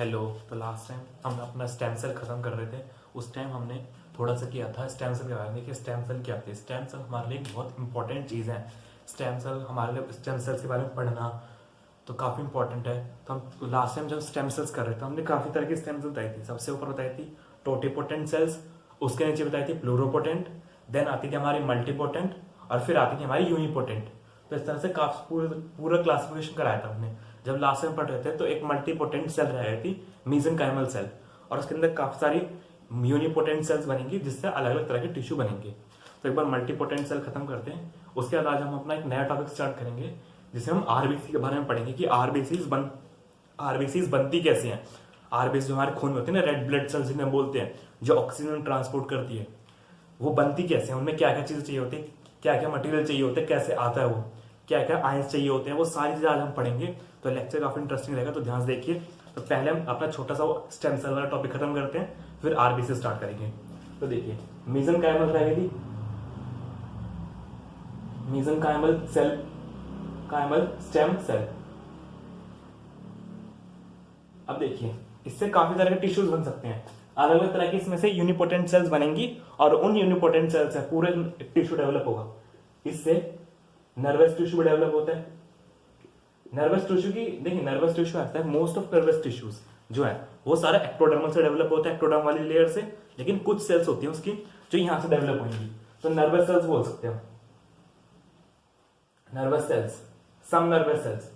Hello. तो last time हम अपना स्टेम सेल खत्म कर रहे थे। उस टाइम हमने थोड़ा सा किया था स्टेम सेल के बारे में कि स्टेम सेल क्या होती है। स्टेम सेल हमारे लिए एक बहुत इंपॉर्टेंट चीज़ है। स्टेम सेल हमारे लिए स्टेम सेल्स के बारे में पढ़ना तो काफ़ी इंपॉर्टेंट है। तो हम लास्ट टाइम जब स्टेम सेल्स कर रहे थे हमने काफ़ी तरह की स्टेम सेल बताई थी। सबसे ऊपर बताई थी टोटिपोटेंट सेल्स, उसके नीचे बताई थी प्लूरोपोटेंट, देन आती थी हमारी मल्टीपोटेंट और फिर आती थी हमारी यूनिपोटेंट। तो इस तरह से काफी पूरा क्लासिफिकेशन कराया था हमने जब लास्ट टाइम पढ़ रहे थे। तो एक मल्टीपोटेंट सेल रह गई थी मीजेनकाइमल सेल, और उसके अंदर काफी सारी यूनिपोटेंट सेल्स बनेंगी जिससे अलग अलग तरह के टिश्यू बनेंगे। तो एक बार मल्टीपोटेंट सेल खत्म करते हैं, उसके बाद आज हम अपना एक नया टॉपिक स्टार्ट करेंगे जिसे हम आरबीसी के बारे में पढ़ेंगे कि आरबीसीज बनती कैसे हैं। आरबीसी जो हमारे खून में होती है ना, रेड ब्लड सेल्स जिन्हें बोलते हैं, जो ऑक्सीजन ट्रांसपोर्ट करती है, वो बनती कैसे है, उनमें क्या क्या चीजें चाहिए होती है, क्या क्या मटेरियल चाहिए होते हैं, कैसे आता है वो, क्या क्या आयंस चाहिए होते हैं, वो सारी चीजें आज हम पढ़ेंगे। तो लेक्चर काफी इंटरेस्टिंग रहेगा, तो ध्यान से देखिए। तो पहले हम अपना छोटा सा स्टेम सेल वाला टॉपिक खत्म करते हैं, फिर आरबीसी स्टार्ट करेंगे। तो देखिए मीजेनकाइमल रहेगी थी, मीजेनकाइमल सेल, काइमल स्टेम सेल। अब देखिए इससे काफी तरह के टिश्यूज बन सकते हैं, अलग अलग तरह की इसमें से यूनिपोटेंट सेल्स बनेंगी और उन यूनिपोटेंट सेल्स से पूरे टिश्यू डेवलप होगा। इससे नर्वस टिश्यू भी डेवलप होता है। नर्वस टिश्यू की देखिए, नर्वस टिश्यू आता है, मोस्ट ऑफ नर्वस टिश्यूज जो है वो सारा एक्टोडर्मल से डेवलप होता है, एक्टोडर्म वाली लेयर से। लेकिन कुछ सेल्स होती हैं उसकी जो यहां से डेवलप होंगी, तो नर्वस सेल्स बोल सकते हैं। नर्वस सेल्स, सम नर्वस सेल्स,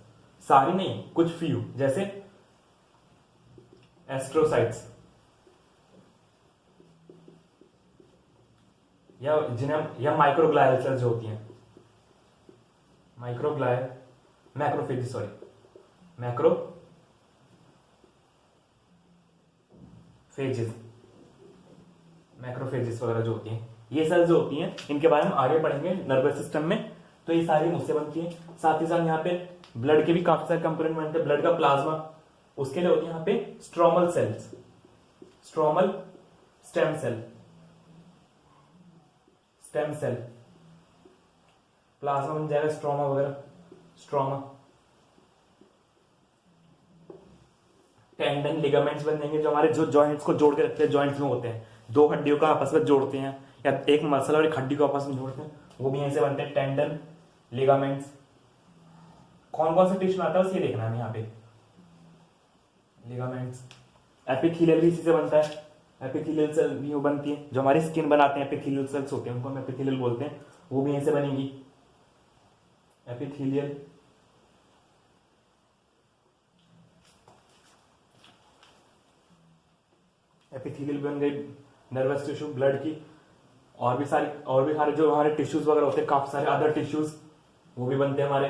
सारी नहीं, कुछ फ्यू, जैसे एस्ट्रोसाइट्स, या माइक्रोग्लायल सेल्स जो होती हैं, माइक्रोग्लायल, मैक्रोफेजेस, सॉरी मैक्रोफेजेस वगैरह जो होती हैं, ये सेल्स जो होती हैं, इनके बारे में आगे पढ़ेंगे नर्वस सिस्टम में। तो ये सारी मुझसे बनती है। साथ ही साथ यहाँ पे ब्लड के भी काफी सारे कंपोनेंट बनते हैं। ब्लड का प्लाज्मा, उसके लिए होती है यहाँ पे stromal cells, stromal stem cell, stem cell, plasma बन जाएगा स्ट्रोमा वगैरह, स्ट्रोमा। टेंडन, लिगामेंट्स बन जाएंगे जो हमारे जो जॉइंट्स को जोड़ के रखते हैं, जॉइंट्स में होते हैं, दो हड्डियों का आपस में जोड़ते हैं, या एक मसल और एक हड्डी को आपस में जोड़ते हैं, वो भी यहीं से बनते हैं, टेंडन, लिगामेंट्स। कौन कौन सा टिश्यू आता है ये देखना है यहाँ पे, लिगामेंट्स। एपिथेलियल भी इसी से बनता है, एपिथेलियल सेल भी वो बनती है, जो हमारी स्किन बनाते हैं, एपिथेलियल सेल्स होते हैं, उनको हम एपिथेलियल बोलते हैं, वो भी यहीं से बनेंगी, एपिथेलियल। एपिथेलियल बन गई नर्वस टिश्यू, ब्लड की। और भी सारे जो हमारे टिश्यूज वगैरह होते हैं, काफी सारे अदर टिश्यूज वो भी बनते हैं हमारे।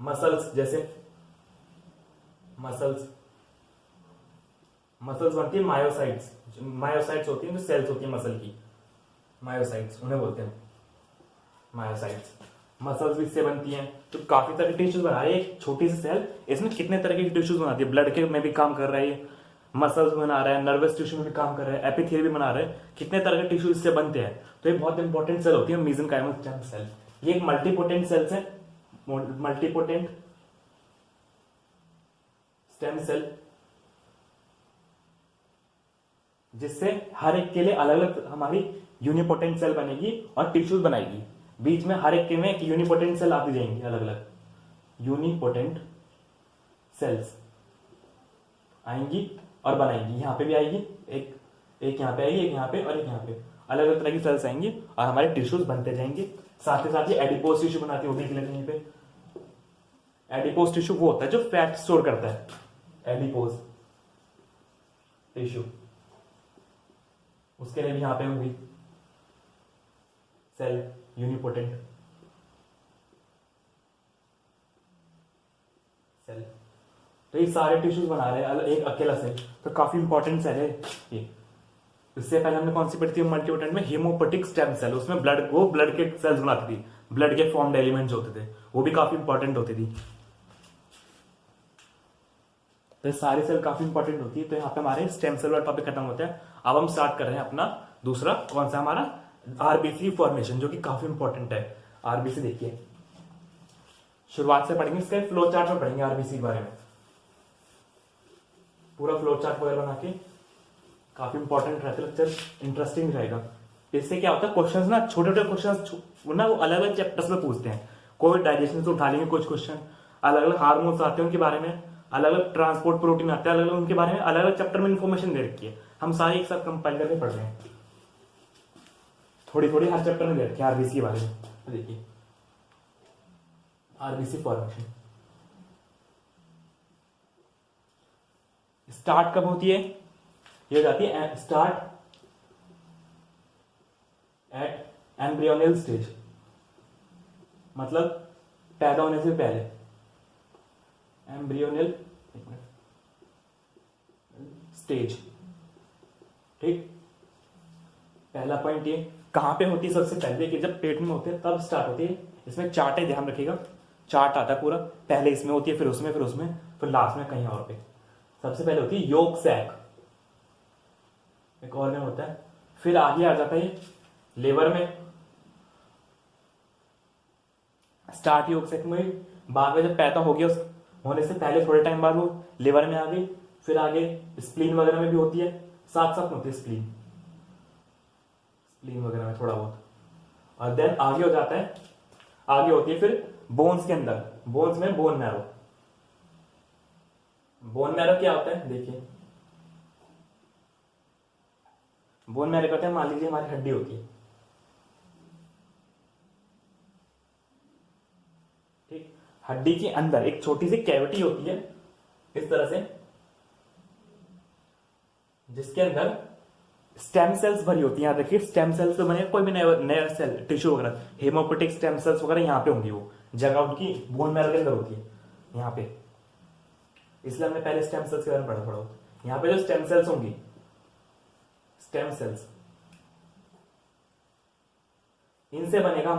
मसल्स, जैसे मसल्स बनती है मायोसाइट्स, मायोसाइट्स होती है जो सेल्स होती है मसल की, मायोसाइट्स उन्हें बोलते हैं, मायोसाइट्स। मसल्स भी इससे बनती हैं। तो काफी तरह के टिश्यूज बना रही है एक छोटी सी सेल, इसमें कितने तरह के टिश्यूज बनाती है। ब्लड के में भी काम कर रहा है, मसल्स बना रहा है, नर्वस टिश्यू में भी काम कर रहा है, एपिथेलियल भी बना रहा है, कितने तरह के टिश्यू इससे बनते हैं। तो ये बहुत इंपॉर्टेंट सेल होती है मेसेंकाइमल स्टेम सेल। ये एक मल्टीपोटेंट सेल्स है, मल्टीपोटेंट स्टेम सेल, जिससे हर एक के लिए अलग अलग हमारी यूनिपोटेंट सेल बनेगी और टिश्यूज बनाएगी। बीच में हर एक के में एक यूनिपोटेंट सेल आती जाएंगी, अलग अलग यूनिपोटेंट सेल्स आएंगी और बनाएंगी। यहां पे भी आएगी एक यहां पे आएगी, एक यहां पे और एक यहां पे, अलग अलग तरह की सेल्स आएंगी और हमारे टिश्यूज बनते जाएंगे। साथ ही साथ ये एडिपोज टिश्यू बनाती है, वो देख लेते हैं। यहीं पे एडिपोज टिश्यू वो होता है जो फैट स्टोर करता है, एडिपोज टिश्यू, उसके लिए भी यहां पे होगी सेल, यूनिपोटेंट सेल। तो ये सारे टिश्यूज बना रहे हैं एक अकेला सेल, तो काफी इंपॉर्टेंट सेल है ये। इससे पहले हमने कौन सी पढ़ी थी मल्टीपोटेंट में, हेमोपोटिक स्टेम सेल। उसमें ब्लड के सेल्स बनाती थी, ब्लड के फॉर्म्ड एलिमेंट्स होते थे, वो भी काफी इंपॉर्टेंट होती थी। तो सारी सेल काफी इंपॉर्टेंट होती है। तो यहाँ पे हमारे स्टेम सेल वाला टॉपिक खत्म होता है। अब हम स्टार्ट कर रहे हैं अपना दूसरा, कौन सा, हमारा आरबीसी फॉर्मेशन, जो कि काफी इंपॉर्टेंट है। आरबीसी देखिए, शुरुआत से पढ़ेंगे, इसके फ्लो चार्ट में पढ़ेंगे आरबीसी के बारे में। पूरा फ्लो चार्ट वगैरह बना के, काफी इंपॉर्टेंट रहता है लेक्चर, इंटरेस्टिंग रहेगा। इससे क्या होता है, क्वेश्चंस ना छोटे छोटे क्वेश्चंस ना वो अलग अलग चैप्टर्स में पूछते हैं। कोई डाइजेशन से उठा लेंगे कुछ क्वेश्चन, अलग अलग हार्मोन्स आते हैं उनके बारे में, अलग अलग ट्रांसपोर्ट प्रोटीन आते हैं, अलग अलग उनके बारे में अलग अलग चैप्टर में इन्फॉर्मेशन दे रखी है। हम सारे एक साथ कंपाइल करके पढ़ रहे हैं, थोड़ी थोड़ी हर चैप्टर में दे रखी है आरबीसी के बारे में। देखिए आरबीसी फॉर्मेशन स्टार्ट कब होती है, ये हो जाती है स्टार्ट एट एम्ब्रियोनियल स्टेज, मतलब पैदा होने से पहले। एम्ब्रियोनियल स्टेज, ठीक। पहला पॉइंट ये कहां पे होती है, सबसे पहले कि जब पेट में होते हैं तब स्टार्ट होती है। इसमें चार्ट है, ध्यान रखिएगा, चार्ट आता है पूरा, पहले इसमें होती है, फिर उसमें, फिर उसमें, फिर लास्ट में कहीं और पे। सबसे पहले होती है योक सैक, एक ऑर्गन होता है, फिर आगे आ जाता है लेवर में। स्टार्ट योक सैक में, बाद में जब पैदा हो गया उस होने से पहले थोड़े टाइम बाद वो लिवर में आ गई, फिर आगे स्प्लीन वगैरह में भी होती है, साथ साथ में होती है स्प्लीन वगैरह में थोड़ा बहुत, और देन आगे हो जाता है, आगे होती है फिर बोन्स के अंदर, बोन्स में बोन मैरो। बोन मैरो क्या होता है, देखिए बोन मैरो कहते हैं, मान लीजिए हमारी हड्डी होती है, ठीक। हड्डी के अंदर एक छोटी सी कैविटी होती है इस तरह से, जिसके अंदर स्टेम सेल्स भरी होती है। यहां देखिए स्टेम सेल्स तो बने, कोई भी नया सेल टिश्यू वगैरह, हेमोपोटिक स्टेम सेल्स वगैरह यहाँ पे होंगी, वो जगह उनकी बोन मैरो के अंदर होती है यहाँ पे, इसलिए हमने पहले स्टेम सेल्स के बारे में पढ़ा थोड़ा। यहाँ पे जो स्टेम सेल्स होंगी, स्टेम सेल्स, इनसे बनेगा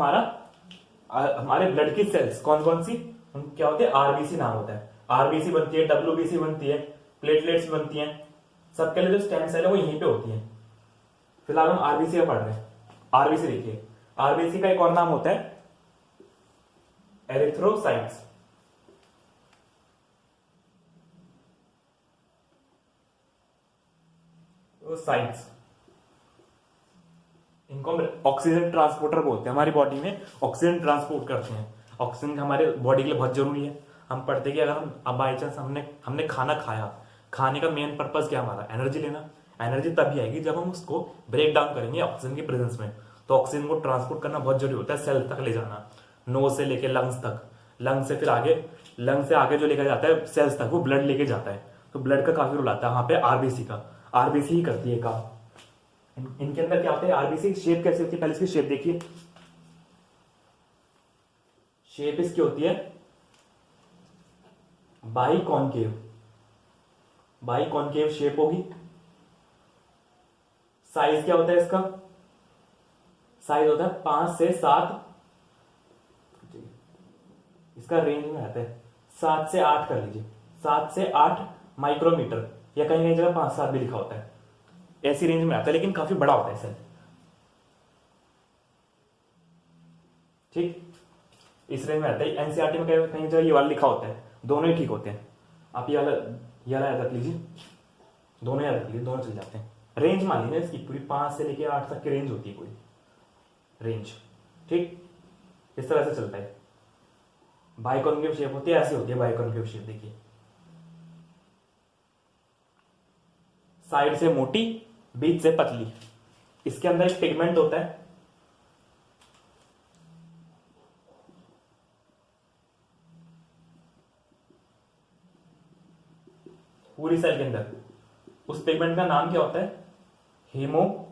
हमारे ब्लड की सेल्स। कौन कौन सी, क्या होते हैं, आरबीसी नाम होता है। आरबीसी बनती है, डब्ल्यूबीसी बनती है, प्लेटलेट्स बनती हैं, सबके लिए जो स्टेम सेल है वो यहीं पे होती है। फिलहाल हम आरबीसी का पढ़ रहे हैं। आरबीसी देखिए, आरबीसी का एक और नाम होता है एरिथ्रोसाइट्स। साइट्स, इनको हम ऑक्सीजन ट्रांसपोर्टर बोलते हैं। हमारी बॉडी में ऑक्सीजन ट्रांसपोर्ट करते हैं। ऑक्सीजन हमारे बॉडी के लिए बहुत जरूरी है। हम पढ़ते कि अगर हम बाई चांस हमने खाना खाया, खाने का मेन पर्पज क्या हमारा, एनर्जी लेना। एनर्जी तभी आएगी जब हम उसको ब्रेक डाउन करेंगे ऑक्सीजन की प्रेजेंस में। तो ऑक्सीजन को ट्रांसपोर्ट करना बहुत जरूरी होता है, सेल तक ले जाना, नोज से लेके लंग्स तक, लंग्स से फिर आगे, लंग्स से आगे जो लेकर जाता है सेल्स तक, वो ब्लड लेके जाता है। तो ब्लड का काफी रोल आता है वहां पे आरबीसी का। आरबीसी ही करती है काम। इनके अंदर क्या होता है, आरबीसी की शेप कैसी होती है, पहले इसकी शेप देखिए। शेप इसकी होती है by concave, by concave shape होगी। साइज क्या होता है इसका, साइज होता है 5 से 7, इसका रेंज में आता है 7 से 8 कर लीजिए, 7 से 8 माइक्रोमीटर, या कहीं कहीं जगह 5-7 भी लिखा होता है, ऐसी रेंज में आता है, लेकिन काफी बड़ा होता है सेल, ठीक। इस रेंज में आता है। एनसीईआरटी में कहीं जगह ये वाला लिखा होता है, दोनों ही ठीक होते हैं। आप ये वाला याद रख लीजिए, दोनों याद रख लीजिए, दोनों चल जाते हैं। रेंज मान लीजिए इसकी पूरी 5 से लेके 8 तक की रेंज होती है पूरी रेंज, ठीक। इस तरह से चलता है। बाइकॉन्केव शेप होती है, ऐसी होती है बाइकॉन्केव शेप, देखिए साइड से मोटी, बीच से पतली। इसके अंदर एक पिगमेंट होता है, पूरी सेल के अंदर। उस पिगमेंट का नाम क्या होता है, हीमोग्लोबिन।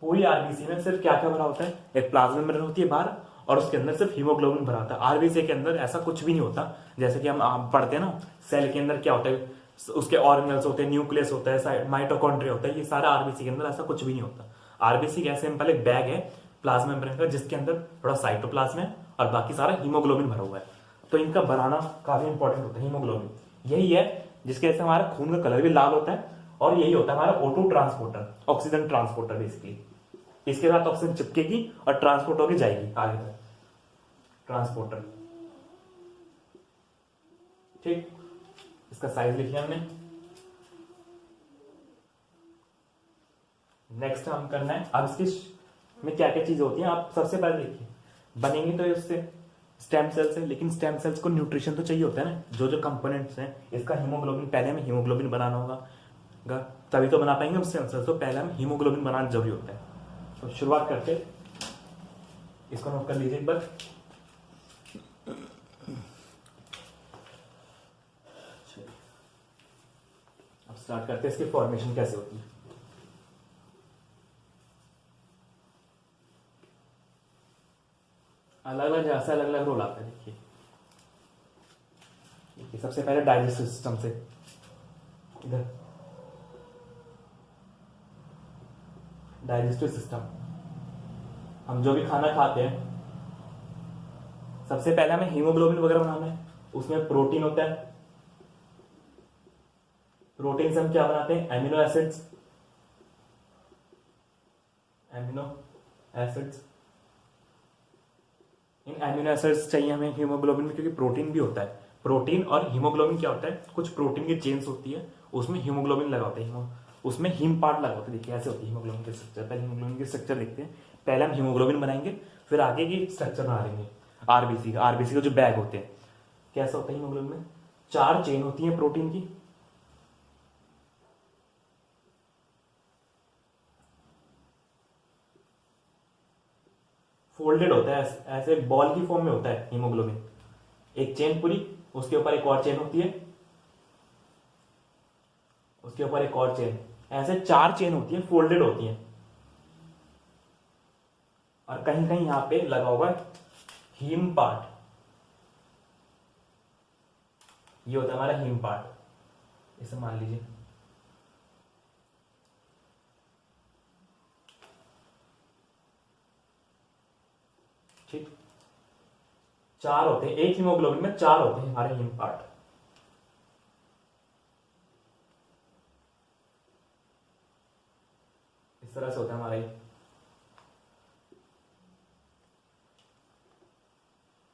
पूरी आरबीसी में सिर्फ क्या क्या भरा होता है, एक प्लाज्मा मेम्ब्रेन होती है बाहर, और उसके अंदर सिर्फ हीमोग्लोबिन भरा होता है। आरबीसी के अंदर ऐसा कुछ भी नहीं होता। जैसे कि हम पढ़ते हैं ना, सेल के अंदर क्या होता है, उसके ऑर्गेनल्स होते हैं, न्यूक्लियस होता है, माइटोकॉन्ड्रिया होता है, ये सारा आरबीसी के अंदर ऐसा कुछ भी नहीं होता। आरबीसी क्या सिंपल एक बैग है प्लाज्मा मेम्ब्रेन का, जिसके अंदर थोड़ा साइटोप्लाज्म है और बाकी सारा हीमोग्लोबिन भरा हुआ है। तो इनका बनाना काफी इंपॉर्टेंट होता है। हीमोग्लोबिन यही है जिसके वजह से हमारा खून का कलर भी लाल होता है, और यही होता है हमारा O2 transporter, oxygen transporter basically. इसके साथ ऑक्सीजन चिपकेगी और ट्रांसपोर्ट होकर जाएगी आगे तक, ट्रांसपोर्टर। ठीक, इसका साइज लिखिए हमने। नेक्स्ट हम करना है, अब इसकी में क्या क्या चीजें होती हैं आप सबसे पहले देखिए। बनेंगी तो उससे स्टेम सेल्स है, लेकिन स्टेम सेल्स को न्यूट्रिशन तो चाहिए होता है ना, जो जो कंपोनेंट्स हैं। इसका हीमोग्लोबिन, पहले हमें हीमोग्लोबिन बनाना होगा, तभी तो बना पाएंगे हम स्टेम सेल्स। तो पहले हम हीमोग्लोबिन बनाना जरूरी होता है। तो शुरुआत करते, इसको नोट कर लीजिए एक बार। अब स्टार्ट करते हैं इसकी फॉर्मेशन कैसे होती है। अलग अलग जगह से अलग अलग रोल आता है। देखिए सबसे पहले डाइजेस्टिव सिस्टम से, इधर डाइजेस्टिव सिस्टम, हम जो भी खाना खाते हैं सबसे पहले हमें हीमोग्लोबिन वगैरह बनाना है। उसमें प्रोटीन होता है, प्रोटीन से हम क्या बनाते हैं, एमिनो एसिड्स। एमिनो एसिड्स, इन एमिनो एसिड्स चाहिए हमें हीमोग्लोबिन में, क्योंकि प्रोटीन भी होता है। प्रोटीन और हीमोग्लोबिन क्या होता है, कुछ प्रोटीन की चेन्स होती है, उसमें हीमोग्लोबिन लगा होता है, उसमें हीम पार्ट लगा होता है। देखिए ऐसे होती है हीमोग्लोबिन की स्ट्रक्चर। पहले हीमोग्लोबिन की स्ट्रक्चर देखते हैं। पहले हम हीमोग्लोबिन बनाएंगे, फिर आगे की स्ट्रक्चर बना लेंगे। आरबीसी, आरबीसी के जो बैग होते हैं, कैसा होता है हीमोग्लोबिन में, 4 चेन होती है प्रोटीन की। फोल्डेड होता है, ऐसे बॉल की फॉर्म में होता है हीमोग्लोबिन। एक चेन पूरी, उसके ऊपर एक और चेन होती है, उसके ऊपर एक और चेन, ऐसे 4 चेन होती है, फोल्डेड होती है। और कहीं कहीं यहां पे लगा होगा हीम पार्ट, ये होता है हमारा हीम पार्ट। इसे मान लीजिए, ठीक, 4 होते हैं एक हीमोग्लोबिन में, 4 होते हैं हमारे हीम पार्ट। इस तरह से होता है हमारा ये।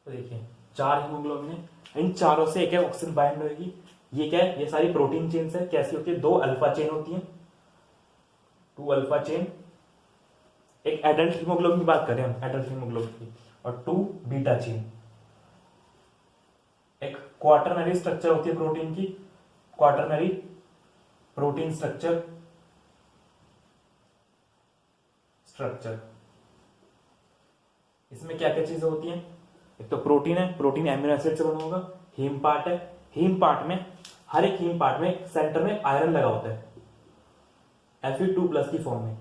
तो देखिए 4 हीमोग्लोबिन है, इन चारों से एक ऑक्सीजन बाइंड होगी। ये क्या है, ये सारी प्रोटीन चेन्स है। कैसी होती है, 2 अल्फा चेन होती है, 2 अल्फा चेन। एक एडल्ट हीमोग्लोबिन की बात करें हम, एडल्ट हीमोग्लोबिन की, और 2 बीटा चेन। एक क्वाटरनरी स्ट्रक्चर होती है प्रोटीन की, क्वाटरनरी प्रोटीन स्ट्रक्चर, इसमें क्या क्या चीजें होती हैं, एक तो प्रोटीन है, प्रोटीन एमिनो एसिड से बना होगा। हीम पार्ट है, हीम पार्ट में, हर एक हीम पार्ट में सेंटर में आयरन लगा होता है, Fe2+ की फॉर्म में,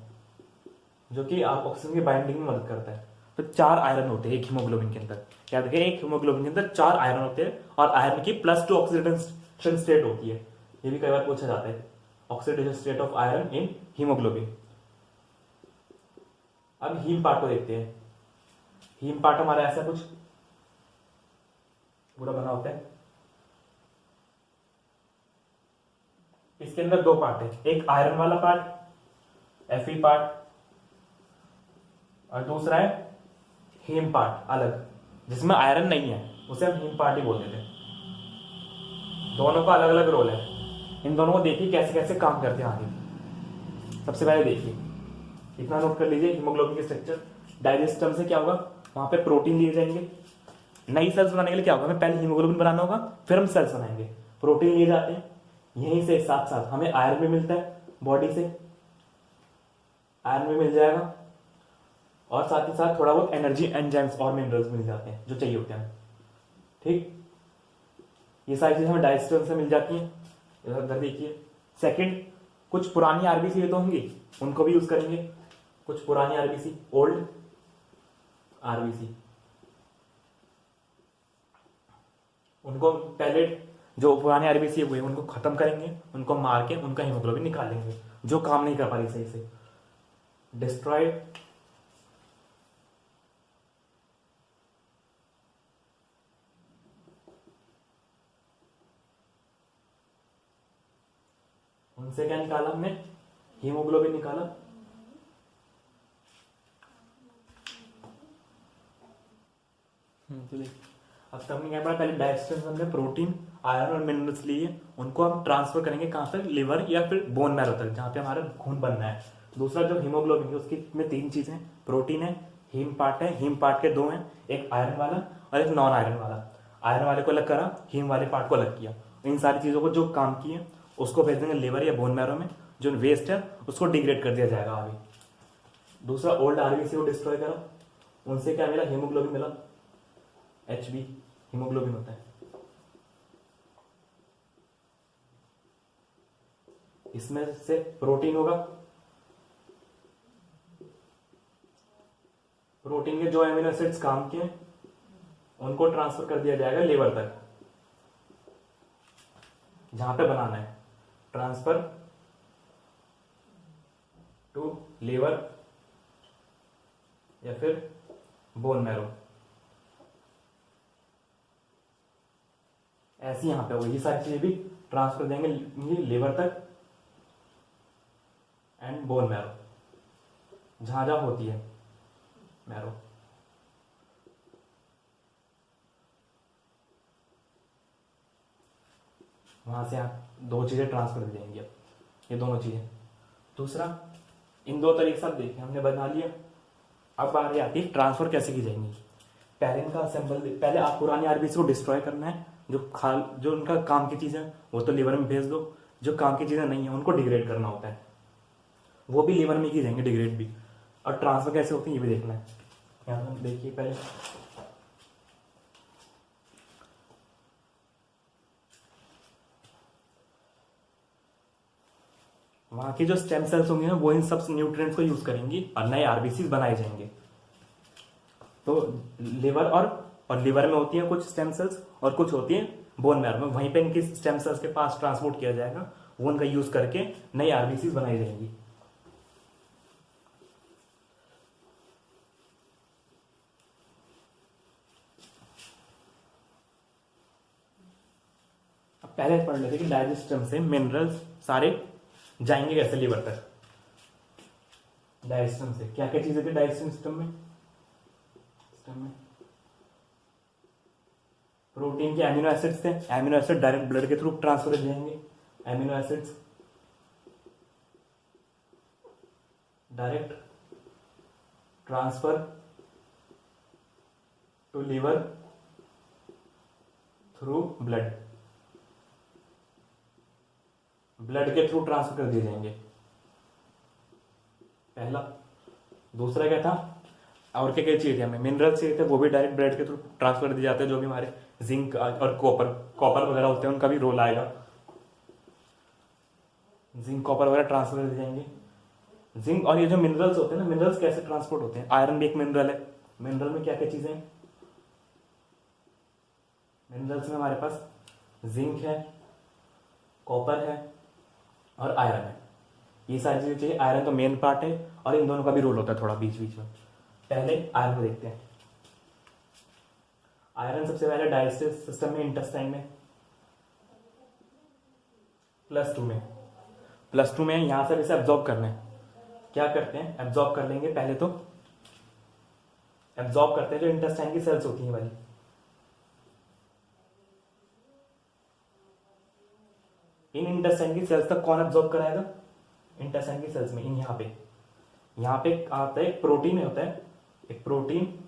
जो कि आप ऑक्सीजन की बाइंडिंग में मदद करता है। तो 4 आयरन होते हैं एक हीमोग्लोबिन के अंदर। याद रखिए, एक हीमोग्लोबिन के अंदर 4 आयरन होते हैं, और आयरन की +2 ऑक्सीडेशन स्टेट होती है। ये भी कई बार पूछा जाता है, oxidation state of iron in haemoglobin. अब हीम पार्ट को देखते हैं। हीम पार्ट हमारा ऐसा कुछ पूरा बना होता है। इसके अंदर 2 पार्ट है, एक आयरन वाला पार्ट Fe पार्ट, और दूसरा है हीम पार्ट अलग, जिसमें आयरन नहीं है, उसे हम हीम पार्ट ही बोल देते हैं। दोनों का अलग अलग रोल है। इन दोनों को देखिए कैसे कैसे काम करते हैं आगे। सबसे पहले देखिए, इतना नोट कर लीजिए, हीमोग्लोबिन की स्ट्रक्चर। डाइजेस्टम से क्या होगा, वहां पे प्रोटीन लिए जाएंगे। नई सेल्स बनाने के लिए क्या होगा, हमें पहले हीमोग्लोबिन बनाना होगा, फिर हम सेल्स बनाएंगे। प्रोटीन लिए जाते हैं, यहीं से साथ साथ हमें आयरन भी मिलता है, बॉडी से आयरन भी मिल जाएगा, और साथ ही साथ थोड़ा बहुत एनर्जी, एंजाइम्स और मिनरल्स मिल जाते हैं जो चाहिए होते हैं। ठीक, ये सारी चीजें हमें डाइजेस्टम से मिल जाती हैं। इधर देखिए, सेकंड, कुछ पुरानी आरबीसी तो होंगी, उनको भी यूज करेंगे। कुछ पुरानी आरबीसी, ओल्ड आरबीसी, उनको पहले, जो पुराने आरबीसी हुए उनको खत्म करेंगे, उनको मार के उनका हीमोग्लोबिन निकालेंगे, जो काम नहीं कर पा रही सही से, डिस्ट्रॉयड। उनसे क्या निकाला हमने, हीमोग्लोबिन निकाला। तो अब तक हमने क्या पढ़ा, पहले डाइजेशन से हमने प्रोटीन, आयरन और मिनरल्स लिए, उनको हम ट्रांसफर करेंगे कहाँ तक, लिवर या फिर बोन मैरो तक, जहाँ पे हमारा खून बनना है। दूसरा जो हीमोग्लोबिन है उसकी में 3 चीजें, प्रोटीन है, हीम पार्ट है, हीम पार्ट के 2 हैं, एक आयरन वाला और एक नॉन आयरन वाला। आयरन वाले को अलग करा, हीम वाले पार्ट को अलग किया। इन सारी चीजों को जो काम किए उसको भेज देंगे लिवर या बोन मैरो में, जो वेस्ट है उसको डिग्रेड कर दिया जाएगा आगे। दूसरा ओल्ड आरबीसी को डिस्ट्रॉय करा, उनसे क्या मिला, हीमोग्लोबिन मिला, HB हीमोग्लोबिन होता है। इसमें से प्रोटीन होगा, प्रोटीन के जो एमिनो एसिड्स काम किए उनको ट्रांसफर कर दिया जाएगा लिवर तक, जहां पे बनाना है, ट्रांसफर टू लिवर या फिर बोन मैरो। ऐसी यहां पे होगी, ये सारी चीजें भी ट्रांसफर देंगे लिवर तक एंड बोन मैरो, जहां जहां होती है मैरो। वहां से आप 2 चीजें ट्रांसफर दे देंगे, ये दोनों चीजें। दूसरा, इन 2 तरीके से आप देखिए हमने बना लिया। अब बारी आती है ट्रांसफर कैसे की जाएंगी। पहले इनका असेंबल, पहले आप पुरानी आरबीसी को डिस्ट्रॉय करना है, जो उनका काम की चीजें वो तो लिवर में भेज दो, जो काम की चीजें नहीं है उनको डिग्रेड करना होता है, वो भी लिवर में की जाएंगे डिग्रेड भी। और ट्रांसफर कैसे होती है ये भी देखना है। यहाँ पर देखिए पहले वहां की जो स्टेम सेल्स होंगे ना वो इन सब न्यूट्रिएंट्स को यूज करेंगी और नए आरबीसी बनाए जाएंगे। तो लिवर और लिवर में होती है कुछ स्टेम सेल्स और कुछ होती है बोन मैरो में, वहीं पे इनकी स्टेम सेल्स के पास ट्रांसपोर्ट किया जाएगा, वो उनका यूज करके नई आरबीसी बनाई जाएंगी। अब पहले पढ़ लेते कि डाइजेस्ट सिस्टम से मिनरल्स सारे जाएंगे कैसे लिवर तक। डाइजेशन से क्या क्या चीजें थी डाइजेशन सिस्टम में, प्रोटीन के एमिनो एसिड्स थे, एमिनो एसिड डायरेक्ट ब्लड के थ्रू ट्रांसफर हो जाएंगे, amino acids direct transfer to liver through blood, blood के थ्रू ट्रांसफर कर दिए जाएंगे, पहला। दूसरा क्या था, और क्या क्या चाहिए थे हमें, मिनरल चाहिए थे, वो भी डायरेक्ट ब्लड के थ्रू ट्रांसफर कर दिए जाते हैं, जो भी हमारे जिंक और कॉपर वगैरह होते हैं उनका भी रोल आएगा, जिंक कॉपर वगैरह ट्रांसफर कर दिए जाएंगे। जिंक और ये जो मिनरल्स होते हैं ना, मिनरल्स कैसे ट्रांसपोर्ट होते हैं, आयरन भी एक मिनरल है, मिनरल में क्या क्या चीजें हैं, मिनरल्स में हमारे पास जिंक है, कॉपर है और आयरन है, ये सारी चीजें चाहिए। आयरन तो मेन पार्ट है और इन दोनों का भी रोल होता है थोड़ा बीच बीच में। पहले आयरन को देखते हैं। आयरन सबसे पहले डाइजेस्टिव सिस्टम में, इंटेस्टाइन में, प्लस टू में यहां से इसे एब्जॉर्ब करना है। क्या करते हैं, एब्जॉर्ब कर लेंगे, पहले तो एब्जॉर्ब करते हैं जो इंटेस्टाइन की सेल्स होती हैं वाली, इन इंटेस्टाइन की सेल्स तक कौन एब्जॉर्ब कराएगा, इंटेस्टाइन की सेल्स में, इन यहाँ पे आता है एक प्रोटीन होता है, एक प्रोटीन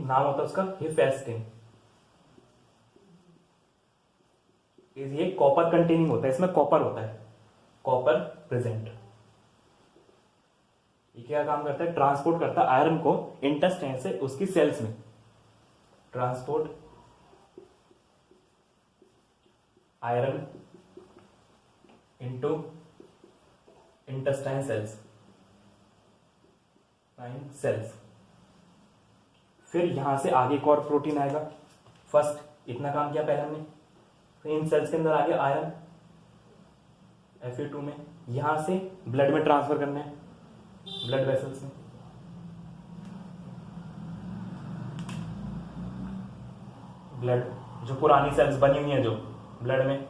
नाम होता है उसका हिफेस्टिन। ये कॉपर कंटेनिंग होता है, इसमें कॉपर होता है, कॉपर प्रेजेंट। ये क्या काम करता है, ट्रांसपोर्ट करता है आयरन को इंटेस्टाइन से उसकी सेल्स में, transport iron into intestine cells. फिर यहां से आगे एक और प्रोटीन आएगा, फर्स्ट इतना काम किया पहले हमने, फिर इन सेल्स के अंदर आ गया आयरन Fe2 में, यहां से ब्लड में ट्रांसफर करना है, ब्लड वेसल्स में, ब्लड जो पुरानी सेल्स बनी हुई है जो ब्लड में,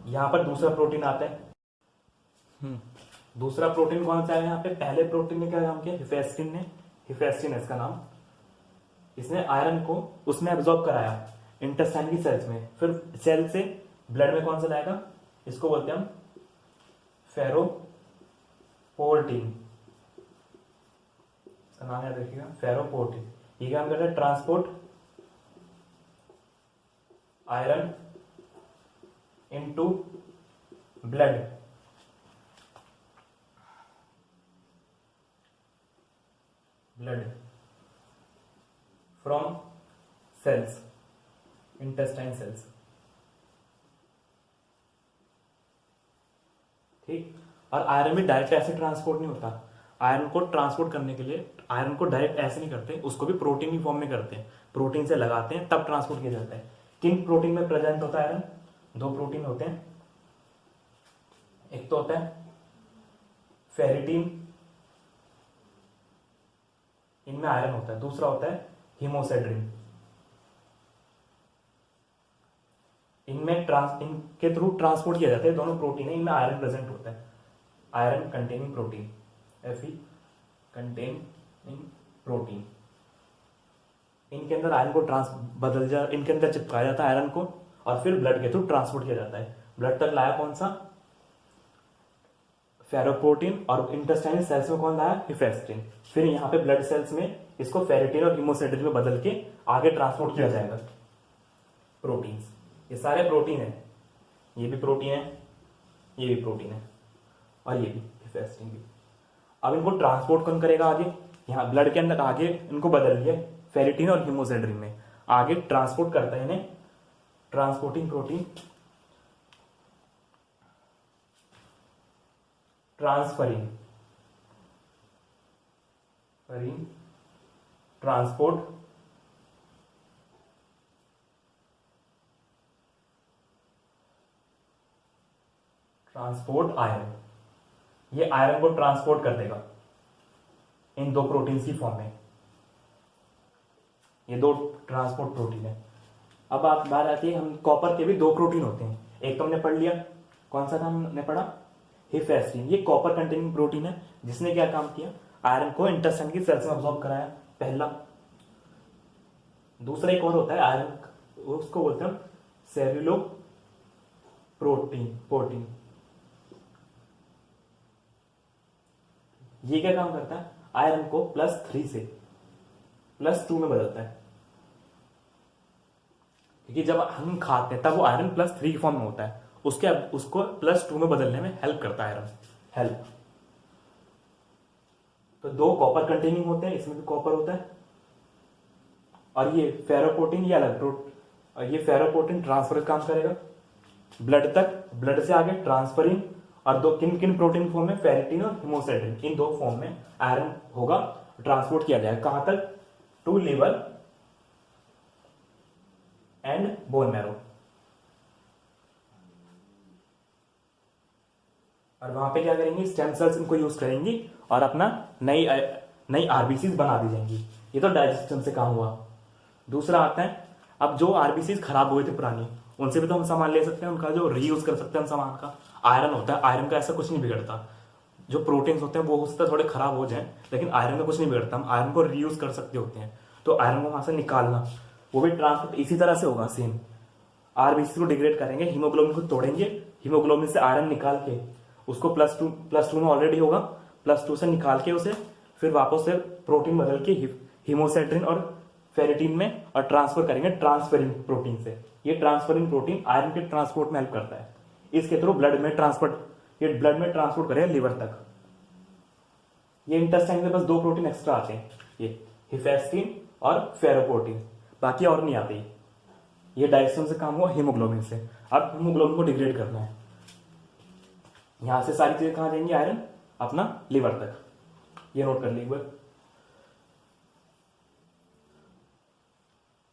यहां पर दूसरा प्रोटीन आता है। दूसरा प्रोटीन कौन सा है यहाँ पे, पहले प्रोटीन ने क्या काम किया, हिफेस्टिन ने हिफेस्टिन है इसका नाम। इसने आयरन को उसमें एब्जॉर्ब कराया इंटेस्टाइन की सेल्स में, फिर सेल से ब्लड में कौन सा लाएगा, इसको बोलते हैं हम फेरोपोर्टीन, इसका नाम याद रखिएगा फेरोपोर्टीन। ये काम करता है transport iron into blood. From cells, intestine cells. ठीक। और आयरन भी डायरेक्ट ऐसे ट्रांसपोर्ट नहीं होता। आयरन को ट्रांसपोर्ट करने के लिए आयरन को डायरेक्ट ऐसे नहीं करते, उसको भी प्रोटीन की फॉर्म में करते हैं, प्रोटीन से लगाते हैं तब ट्रांसपोर्ट किया जाता है। किन प्रोटीन में प्रेजेंट होता है आयरन? दो प्रोटीन होते हैं, एक तो होता है फेरिटीन, इनमें आयरन होता है, दूसरा होता है हीमोसेड्रिन। इनके थ्रू ट्रांसपोर्ट किया जाता है, दोनों प्रोटीन है, इनमें आयरन प्रेजेंट होता है, iron containing protein, Fe containing protein. इनके अंदर आयरन को इनके अंदर चिपकाया जाता है आयरन को, और फिर ब्लड के थ्रू ट्रांसपोर्ट किया जाता है। ब्लड तक लाया कौन सा? फेरोपोर्टीन, और इंटेस्टाइनल सेल्स में कौन लाया? हिफेस्टिन। फिर यहाँ पे ब्लड सेल्स में इसको फेरिटीन और हीमोसेड्रिन में बदल के आगे ट्रांसपोर्ट किया जाएगा प्रोटीन्स। ये सारे प्रोटीन है, ये भी प्रोटीन है, ये भी प्रोटीन है, और ये भी हिफेस्टिन भी। अब इनको ट्रांसपोर्ट कौन करेगा आगे? यहाँ ब्लड के अंदर आगे इनको बदल दिया फेरिटीन और हीमोसेड्रिन में, आगे ट्रांसपोर्ट करता है इन्हें transporting protein, transferrin transport iron. ये आयरन को ट्रांसपोर्ट कर देगा इन दो प्रोटीन्स की फॉर्म में। ये दो ट्रांसपोर्ट प्रोटीन है। अब बात आती है, हम कॉपर के भी दो प्रोटीन होते हैं, एक तो हमने पढ़ लिया, कौन सा था हमने पढ़ा? हिफेस्टिन। ये कॉपर कंटेनिंग प्रोटीन है, जिसने क्या काम किया? आयरन को इंटेस्टाइन की सेल्स में अब्सॉर्ब कराया, पहला। दूसरा एक और होता है आयरन, उसको बोलते हैं सेल्यूलो प्रोटीन। ये क्या काम करता है? आयरन को +3 से +2 में बदलता है, क्योंकि जब हम खाते हैं तब वो आयरन +3 की फॉर्म में होता है, उसको +2 में बदलने में हेल्प करता है आयरन, हेल्प। तो दो कॉपर कंटेनिंग होते हैं, इसमें भी कॉपर होता है, और ये फेरोपोर्टीन, ये अलग और ये फेरोपोर्टीन ट्रांसफर काम करेगा ब्लड तक, ब्लड से आगे ट्रांसफरिंग, और दो किन किन प्रोटीन फॉर्म में? फेरिटीन और हीमोसेड्रिन, इन दो फॉर्म में आयरन होगा, ट्रांसपोर्ट किया जाएगा कहां तक? To liver and bone marrow. और वहां पे क्या करेंगे? स्टेम सेल्स इनको यूज करेंगी और अपना नई आरबीसीज बना दी जाएंगी। ये तो डाइजेशन से काम हुआ। दूसरा आता है, अब जो आरबीसीज खराब हुए थे पुरानी, उनसे भी तो हम सामान ले सकते हैं, उनका जो रीयूज कर सकते हैं हम सामान का। आयरन होता है, आयरन का ऐसा कुछ नहीं बिगड़ता। जो प्रोटीन्स होते हैं वो हो सकता है थोड़े खराब हो जाएं, लेकिन आयरन का कुछ नहीं बिगड़ता, हम आयरन को रीयूज कर सकते होते हैं। तो आयरन को वहां से निकालना, वो भी ट्रांसपोर्ट इसी तरह से होगा सेम। आरबीसी को डिग्रेड करेंगे, हीमोग्लोबिन को तोड़ेंगे, हीमोग्लोबिन से आयरन निकाल के उसको +2 में ऑलरेडी होगा, +2 से निकाल के उसे फिर वापस से प्रोटीन बदल के हीमोसेड्रिन और फेरिटीन में और ट्रांसफर करेंगे ट्रांसफरिन प्रोटीन से। ये ट्रांसफरिन प्रोटीन आयरन के ट्रांसपोर्ट में हेल्प करता है। इसके थ्रू ब्लड में ट्रांसपोर्ट करेगा लिवर तक। ये इंटेस्टाइन में बस दो प्रोटीन एक्स्ट्रा आते हैं, ये हिफेस्टिन और फेरोपोर्टीन, बाकी और नहीं आते। ये डाइजेशन से काम हुआ हीमोग्लोबिन से। अब हीमोग्लोबिन को डिग्रेड करना है, यहां से सारी चीजें कहां जाएंगी? आयरन अपना लिवर तक। ये नोट कर लीजिए।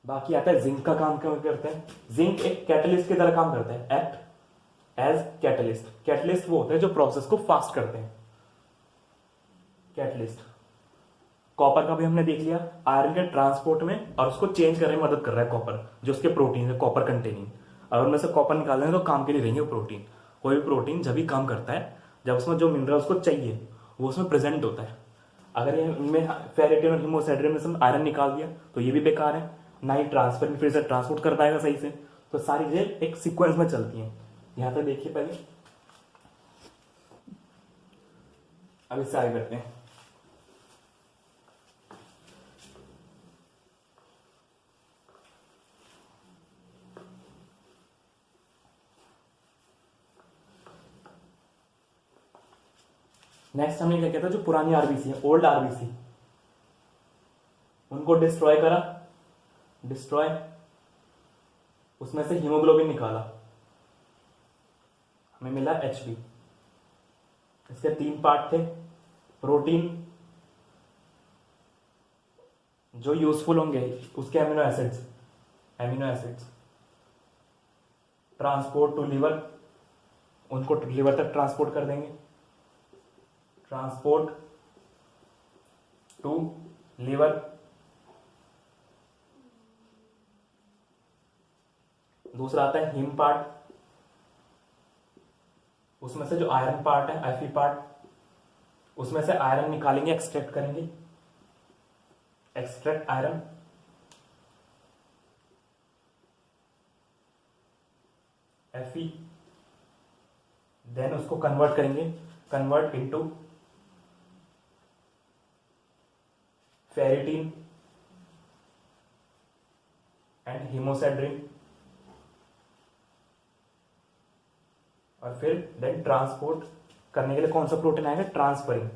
बाकी आता है जिंक का काम क्यों करते हैं? जिंक एक कैटलिस्ट की तरह काम करता है, एक्ट एज कैटलिस्ट। कैटलिस्ट वो होते हैं जो प्रोसेस को फास्ट करते हैं, कैटलिस्ट। कॉपर का भी हमने देख लिया, आयरन के ट्रांसपोर्ट में और उसको चेंज करने में मदद कर रहा है कॉपर, जो उसके प्रोटीन है कॉपर कंटेनिंग। अगर उनमें से कॉपर निकाल देंगे तो काम के लिए रहेंगे प्रोटीन। कोई भी प्रोटीन जब भी काम करता है जब उसमें जो मिनरल उसको चाहिए वो उसमें प्रेजेंट होता है। अगर ये इनमें फेरिटिन और हिमोसाइड्रिन में से आयरन निकाल दिया तो ये भी बेकार है, ना ही ट्रांसफर फिर से ट्रांसपोर्ट कर पाएगा सही से। तो सारी चीजें एक सीक्वेंस में चलती हैं। यहां तक देखिए पहले, अब इससे आगे करते हैं। नेक्स्ट हमने क्या कहता है, जो पुरानी आरबीसी है, ओल्ड आरबीसी, उनको डिस्ट्रॉय करा, डिस्ट्रॉय, उसमें से हीमोग्लोबिन निकाला, हमें मिला एचबी। इसके 3 पार्ट थे, प्रोटीन जो यूजफुल होंगे उसके amino acids, transport to liver, उनको लीवर तक ट्रांसपोर्ट कर देंगे, ट्रांसपोर्ट टू लीवर, दूसरा आता है हिम पार्ट, उसमें से जो आयरन पार्ट है, एफी पार्ट, उसमें से आयरन निकालेंगे, एक्सट्रैक्ट करेंगे, एक्सट्रैक्ट आयरन, एफी, देन उसको कन्वर्ट करेंगे, कन्वर्ट इनटू फेरिटीन एंड हिमोसाइड्रिन, और फिर देन ट्रांसपोर्ट करने के लिए कौन सा प्रोटीन आएगा, ट्रांसफरिन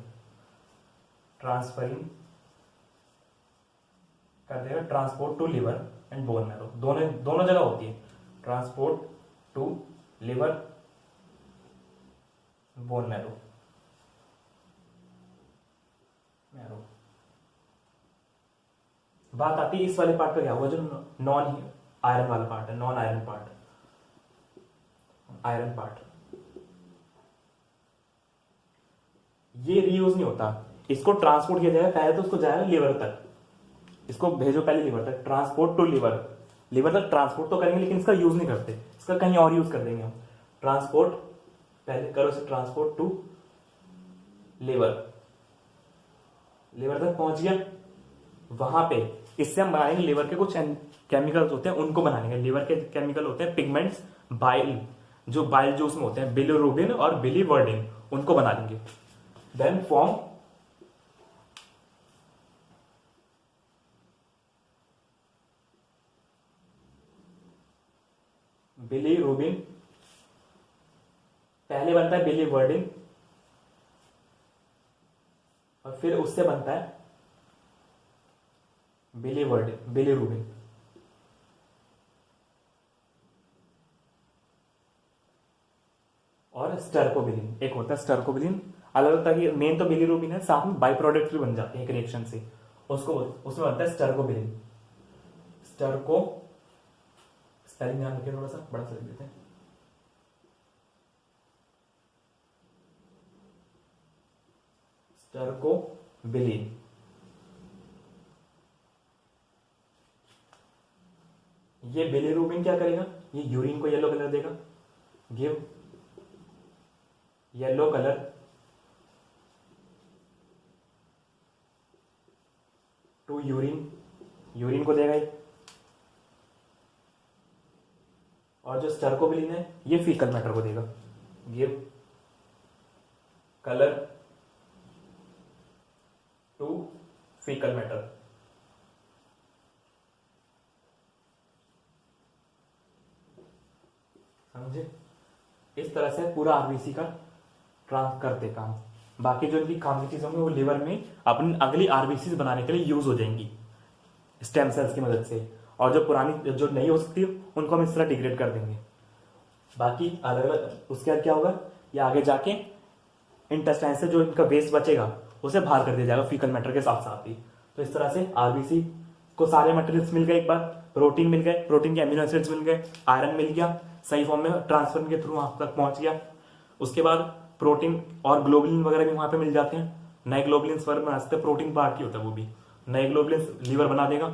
कर देगा transport to liver and bone marrow, दोनों जगह होती है, transport to liver, bone marrow. बात आती है इस वाले पार्ट का क्या हुआ, जो नॉन आयरन वाला पार्ट है, non iron part, iron part ये रीयूज नहीं होता, इसको ट्रांसपोर्ट किया जाएगा, पहले तो उसको जाएगा लिवर तक, इसको भेजो पहले लिवर तक, ट्रांसपोर्ट टू लिवर तक ट्रांसपोर्ट तो करेंगे, लेकिन इसका यूज नहीं करते, इसका कहीं और यूज कर देंगे हम। ट्रांसपोर्ट पहले करो इसे, ट्रांसपोर्ट टू लिवर तक पहुंच गया, वहां पे इससे हम बनाएंगे लिवर के कुछ केमिकल्स होते हैं, उनको बनाएंगे। लिवर के केमिकल होते हैं पिगमेंट्स, बाइल, जो बाइल जूस में होते हैं, बिलिरुबिन और बिलीवर्डिन, उनको बना लेंगे। देन फॉर्म बिलीरुबिन, पहले बनता है बिलीवर्डिन और फिर उससे बनता है बिलीरुबिन। और स्टर्कोबिलिन एक होता है, स्टर्कोबिलिन अलग अलग तरह की, मेन तो बिलीरुबिन है, साथ में बाई प्रोडक्ट भी बन जाते हैं एक रिएक्शन से, उसको उसमें बनता है स्टर्कोबिलिन। स्टर्को स्पेलिंग ध्यान रखिए, थोड़ा सा बड़ा सा लिख देते हैं, स्टर्कोबिलिन। ये बिलीरुबिन क्या करेगा, ये यूरिन को येलो कलर देगा, give yellow colour to urine को देगा ये। और जो स्टर्कोबिलिन है ये फीकल मैटर को देगा, give colour to faecal matter. समझे, इस तरह से पूरा आरबीसी का ट्रांस करते काम। बाकी जो इनकी काम की चीजें होंगी वो लिवर में अपनी अगली आरबीसी बनाने के लिए यूज हो जाएंगी स्टेम सेल्स की मदद से, और जो पुरानी जो नहीं हो सकती उनको हम इस तरह डिग्रेड कर देंगे। बाकी अलग अलग उसके बाद क्या होगा, ये आगे जाके इंटेस्टाइन से जो इनका वेस्ट बचेगा उसे बाहर कर दिया जाएगा फीकल मैटर के साथ साथ ही। तो इस तरह से आरबीसी को सारे मटेरियल्स मिल गए, एक बार प्रोटीन मिल गए, प्रोटीन के अमीनो एसिड्स मिल गए, आयरन मिल गया सही फॉर्म में, ट्रांसफर के थ्रू वहां तक पहुंच गया। उसके बाद प्रोटीन और ग्लोबुलिन वगैरह भी वहां पे मिल जाते हैं, नए ग्लोबुलिन वर्ग बना सकते हैं, प्रोटीन पार्ट ही होता है वो भी, नए ग्लोबुलिन लीवर बना देगा,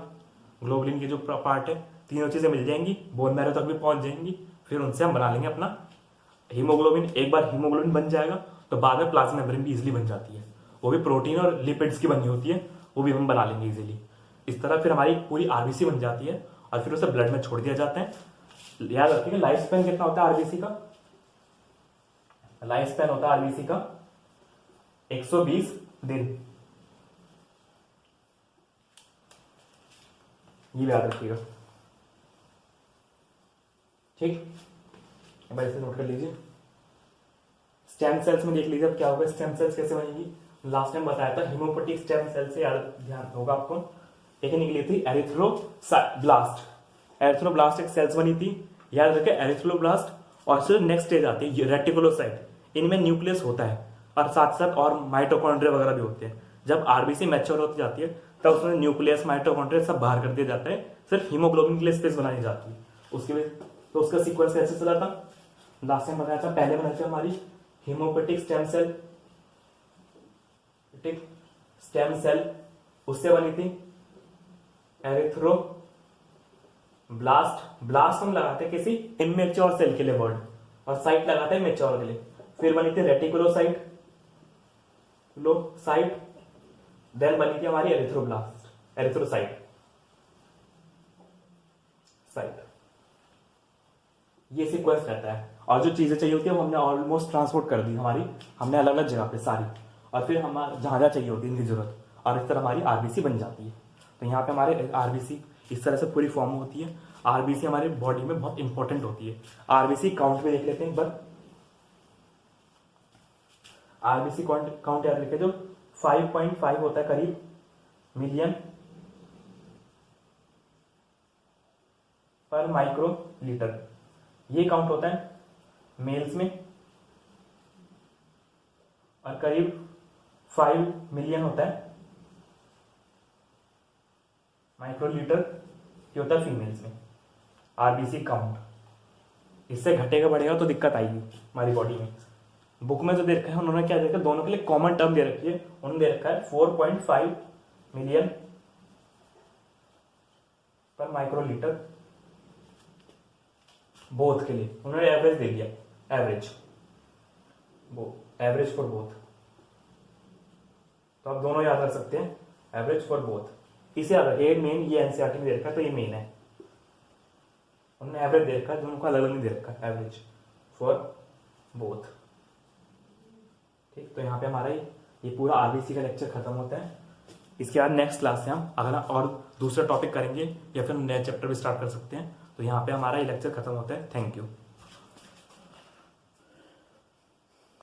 ग्लोबुलिन की जो पार्ट है, तीनों चीजें मिल जाएंगी, बोन मैरो तक भी पहुंच जाएंगी। फिर उनसे हम बना लेंगे अपना हीमोग्लोबिन। एक बार हीमोग्लोबिन बन जाएगा तो बाद में प्लाज्मा मेम्ब्रेन भी इजिली बन जाती है, वो भी प्रोटीन और लिपिड्स की बनी होती है, वो भी हम बना लेंगे इजीली। इस तरह फिर हमारी पूरी आरबीसी बन जाती है और फिर उसे ब्लड में छोड़ दिया जाता है। याद रखिए लाइफ स्पैन कितना होता है आरबीसी का, लाइफ स्पैन होता है आरबीसी का 120 दिन। ये याद रखिएगा, ठीक। एक बार इसे नोट कर लीजिए। स्टेम सेल्स में देख लीजिए अब क्या होगा, स्टेम सेल्स कैसे बनेगी। लास्ट टाइम बताया था हिमोपोटिक स्टेम सेल से, याद ध्यान होगा आपको। एक निकली थी एरिथ्रोब्लास्ट, एरिथ्रोब्लास्ट एक सेल्स बनी थी, याद रखें एरिथ्रोब्लास्ट। और फिर नेक्स्ट स्टेज आती है रेटिकुलोसाइट, इनमें न्यूक्लियस होता है और साथ साथ और माइटोकॉन्ड्रिया वगैरह भी होते हैं। जब आरबीसी मैच्योर होती जाती है तब उसमें न्यूक्लियस माइटोकॉन्ड्रिया सब बाहर कर दिया जाता है, सिर्फ हीमोग्लोबिन के लिए स्पेस बनाई जाती है उसके लिए। तो उसका सीक्वेंस कैसे चला था, लास्ट टाइम बताया था। पहले बनाई थी हमारी हिमोपेटिक स्टेम सेल, स्टेम सेल, उससे बनी थी एरिथ्रोब्लास्ट। ब्लास्ट हम लगाते हैं किसी इमेच्योर सेल के लिए वर्ड, और साइट लगाते हैं मेच्योर के लिए। फिर बनी थी रेटिकुलोसाइट, देन बनी थी हमारी एरिथ्रोब्लास्ट, एरिथ्रोसाइट साइट। ये सीक्वेंस रहता है। और जो चीजें चाहिए होती है वो हमने ऑलमोस्ट ट्रांसपोर्ट कर दी हमारी, हमने अलग अलग जगह पे सारी, और फिर हमारा जहां जहां चाहिए होती है इनकी जरूरत, और इस तरह हमारी आरबीसी बन जाती है। तो यहाँ पे हमारे आरबीसी इस तरह से पूरी फॉर्म होती है। आरबीसी हमारी बॉडी में बहुत इंपॉर्टेंट होती है। आरबीसी काउंट में देख लेते हैं एक बार। आरबीसी काउंट याद रखिए, जो 5.5 होता है करीब मिलियन पर माइक्रो लीटर, ये काउंट होता है मेल्स में, और करीब 5 मिलियन होता है माइक्रो लीटर, ये होता है फीमेल्स में आरबीसी काउंट। इससे घटेगा बढ़ेगा तो दिक्कत आएगी हमारी बॉडी में। बुक में जो दे रखा है उन्होंने क्या दे रखा है, दोनों के लिए कॉमन टर्म दे रखी है। उन्होंने दे रखा है 4.5 मिलियन पर माइक्रो लीटर बोथ के लिए। उन्होंने एवरेज दे दिया, एवरेज फॉर बोथ। तो आप दोनों याद रख सकते हैं, एवरेज फॉर बोथ। इसे याद रखिए, मेन ये एनसीईआरटी में दे रखा है तो ये मेन है। उन्होंने एवरेज दे रखा है, दोनों को अलग अलग नहीं दे रखा है, एवरेज फॉर बोथ, ठीक। तो यहाँ पे हमारा ये पूरा आरबीसी का लेक्चर खत्म होता है। इसके बाद नेक्स्ट क्लास से हम अगला और दूसरा टॉपिक करेंगे या फिर नया चैप्टर भी स्टार्ट कर सकते हैं। तो यहाँ पे हमारा ये लेक्चर खत्म होता है। Thank you.